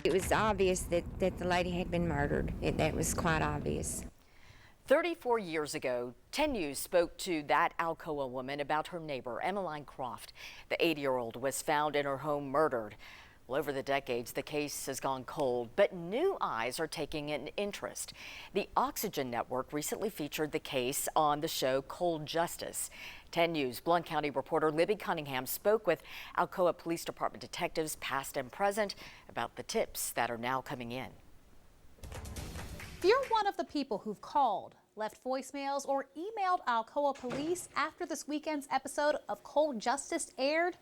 It was obvious that the lady had been murdered. That was quite obvious. 34 years ago, 10 News spoke to that Alcoa woman about her neighbor, Emmaline Croft. The 80-year-old was found in her home murdered. Well, over the decades, the case has gone cold, but new eyes are taking an interest. The Oxygen Network recently featured the case on the show Cold Justice. 10 News Blount County reporter Libby Cunningham spoke with Alcoa Police Department detectives, past and present, about the tips that are now coming in. If you're one of the people who've called, left voicemails, or emailed Alcoa Police after this weekend's episode of Cold Justice aired,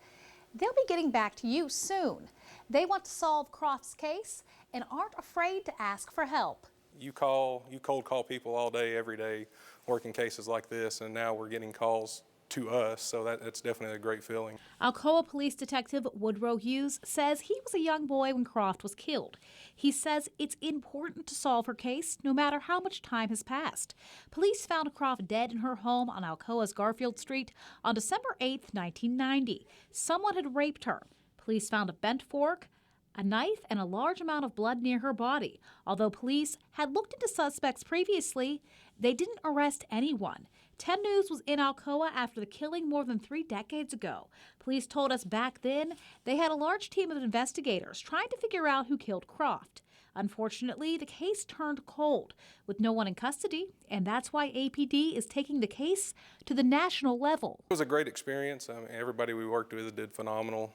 they'll be getting back to you soon. They want to solve Croft's case and aren't afraid to ask for help. You cold call people all day, every day, working cases like this, and now we're getting calls to us, so that's definitely a great feeling. Alcoa Police Detective Woodrow Hughes says he was a young boy when Croft was killed. He says it's important to solve her case no matter how much time has passed. Police found Croft dead in her home on Alcoa's Garfield Street on December 8, 1990. Someone had raped her. Police found a bent fork, a knife, and a large amount of blood near her body. Although police had looked into suspects previously, they didn't arrest anyone. 10 News was in Alcoa after the killing more than 3 decades ago. Police told us back then they had a large team of investigators trying to figure out who killed Croft. Unfortunately, the case turned cold with no one in custody, and that's why APD is taking the case to the national level. It was a great experience. I mean, everybody we worked with did phenomenal.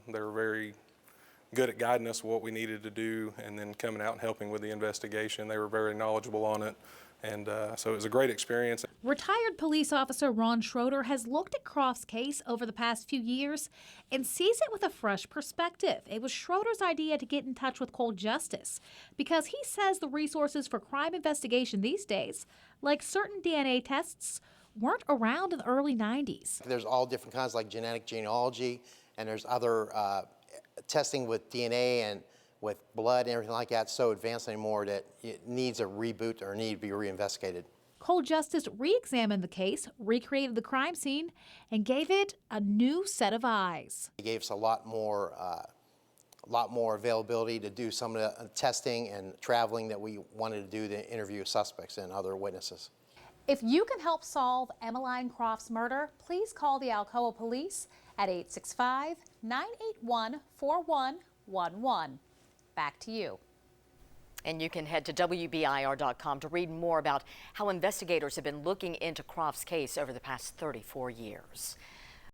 They were very good at guiding us what we needed to do, and then coming out and helping with the investigation. They were very knowledgeable on it, and so it was a great experience. Retired police officer Ron Schroeder has looked at Croft's case over the past few years and sees it with a fresh perspective. It was Schroeder's idea to get in touch with Cold Justice because he says the resources for crime investigation these days, like certain DNA tests, weren't around in the early 90s. There's all different kinds like genetic genealogy, and there's other testing with DNA and with blood and everything like that so advanced anymore that it needs a reboot or need to be reinvestigated. Cold Justice re-examined the case, recreated the crime scene, and gave it a new set of eyes. It gave us a lot more availability to do some of the testing and traveling that we wanted to do to interview suspects and other witnesses. If you can help solve Emmaline Croft's murder, please call the Alcoa Police at 865-981-4111. Back to you. And you can head to WBIR.com to read more about how investigators have been looking into Croft's case over the past 34 years.